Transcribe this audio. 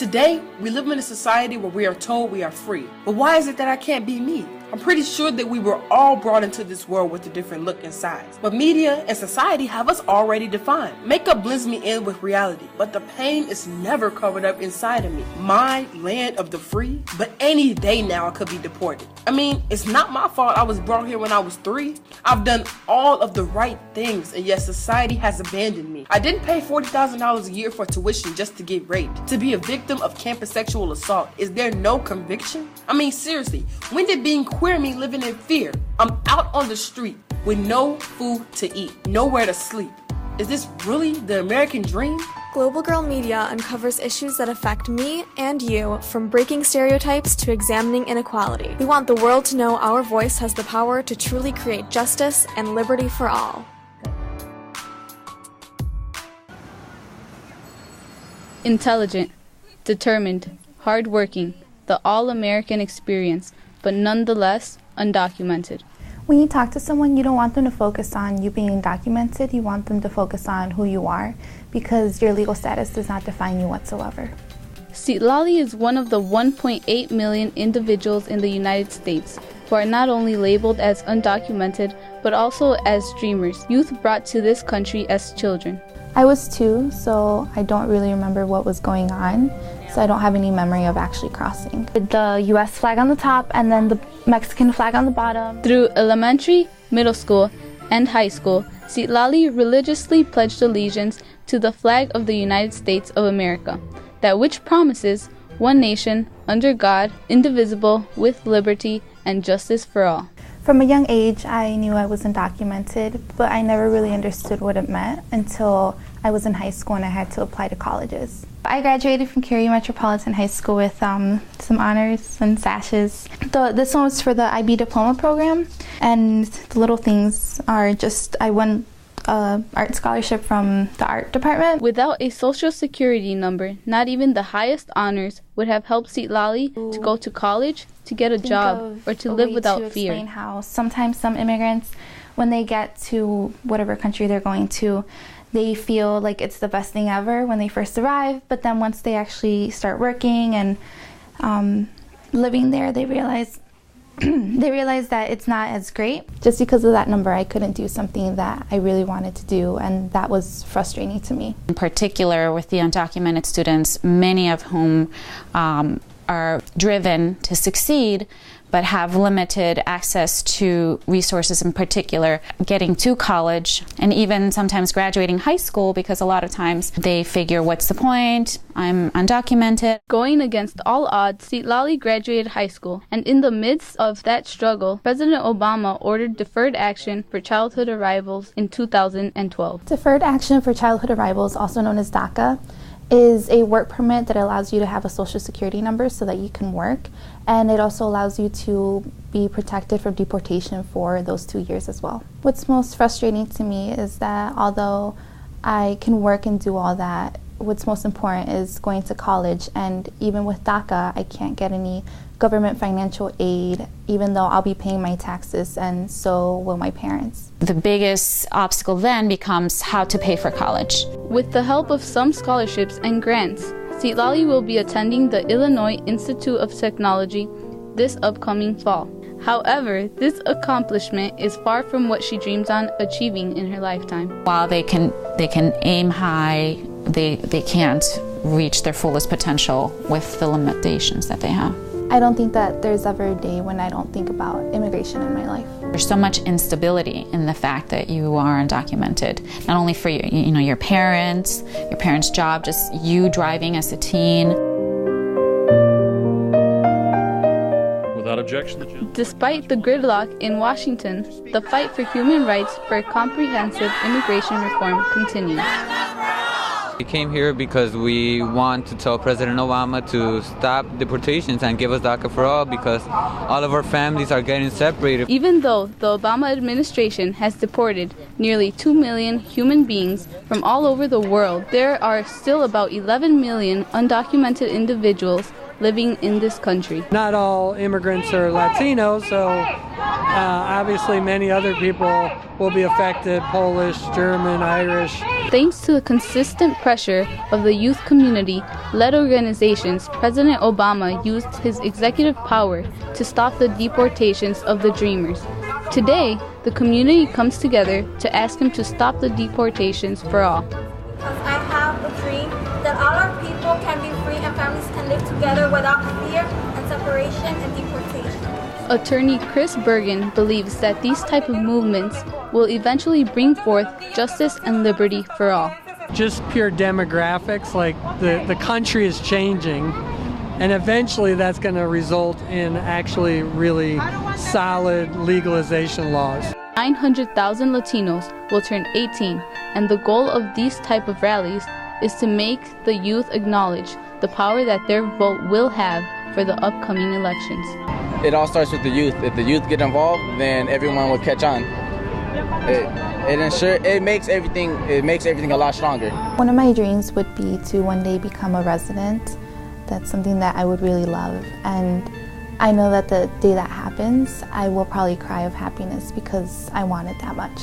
Today, we live in a society where we are told we are free. But why is it that I can't be me? I'm pretty sure that we were all brought into this world with a different look and size. But media and society have us already defined. Makeup blends me in with reality, but the pain is never covered up inside of me. My land of the free, but any day now I could be deported. I mean, it's not my fault I was brought here when I was 3. I've done all of the right things, and yet society has abandoned me. I didn't pay $40,000 a year for tuition just to get raped. To be a victim of campus sexual assault, is there no conviction? I mean, seriously, when did being queer mean living in fear? I'm out on the street with no food to eat, nowhere to sleep. Is this really the American dream? Global Girl Media uncovers issues that affect me and you, from breaking stereotypes to examining inequality. We want the world to know our voice has the power to truly create justice and liberty for all. Intelligent, determined, hardworking, the all-American experience, but nonetheless undocumented. When you talk to someone, you don't want them to focus on you being undocumented. You want them to focus on who you are, because your legal status does not define you whatsoever. Citlalli is one of the 1.8 million individuals in the United States who are not only labeled as undocumented, but also as dreamers, youth brought to this country as children. I was 2, so I don't really remember what was going on, so I don't have any memory of actually crossing. The U.S. flag on the top and then the Mexican flag on the bottom. Through elementary, middle school, and high school, Citlalli religiously pledged allegiance to the flag of the United States of America, that which promises one nation, under God, indivisible, with liberty and justice for all. From a young age, I knew I was undocumented, but I never really understood what it meant until I was in high school and I had to apply to colleges. I graduated from Cary Metropolitan High School with some honors and sashes. This one was for the IB diploma program, and the little things are just, I won art scholarship from the art department. Without a social security number, not even the highest honors would have helped Citlalli to go to college, to get a job, or to live without fear. Explain how sometimes some immigrants, when they get to whatever country they're going to, they feel like it's the best thing ever when they first arrive, but then once they actually start working and living there, they realize that it's not as great. Just because of that number, I couldn't do something that I really wanted to do, and that was frustrating to me. In particular, with the undocumented students, many of whom are driven to succeed, but have limited access to resources, in particular getting to college and even sometimes graduating high school, because a lot of times they figure, what's the point? I'm undocumented. Going against all odds, Citlalli graduated high school, and in the midst of that struggle, President Obama ordered deferred action for childhood arrivals in 2012. Deferred action for childhood arrivals, also known as DACA, is a work permit that allows you to have a social security number so that you can work, and it also allows you to be protected from deportation for those 2 years as well. What's most frustrating to me is that although I can work and do all that, what's most important is going to college, and even with DACA, I can't get any government financial aid, even though I'll be paying my taxes, and so will my parents. The biggest obstacle then becomes how to pay for college. With the help of some scholarships and grants, Citlalli will be attending the Illinois Institute of Technology this upcoming fall. However, this accomplishment is far from what she dreams on achieving in her lifetime. While they can aim high, they can't reach their fullest potential with the limitations that they have. I don't think that there's ever a day when I don't think about immigration in my life. There's so much instability in the fact that you are undocumented, not only for your parents' job, just you driving as a teen. Without objection, Despite the gridlock in Washington, the fight for human rights for comprehensive immigration reform continues. We came here because we want to tell President Obama to stop deportations and give us DACA for all, because all of our families are getting separated. Even though the Obama administration has deported nearly 2 million human beings from all over the world, there are still about 11 million undocumented individuals living in this country. Not all immigrants are Latino, so obviously many other people will be affected, Polish, German, Irish. Thanks to the consistent pressure of the youth community-led organizations, President Obama used his executive power to stop the deportations of the Dreamers. Today, the community comes together to ask him to stop the deportations for all. I have a dream that all our people can be free and families can live together without fear and separation and deportation. Attorney Chris Bergen believes that these type of movements will eventually bring forth justice and liberty for all. Just pure demographics, like the country is changing, and eventually that's going to result in actually really solid legalization laws. 900,000 Latinos will turn 18, and the goal of these type of rallies is to make the youth acknowledge the power that their vote will have for the upcoming elections. It all starts with the youth. If the youth get involved, then everyone will catch on. It makes everything a lot stronger. One of my dreams would be to one day become a resident. That's something that I would really love, and I know that the day that happens, I will probably cry of happiness because I want it that much.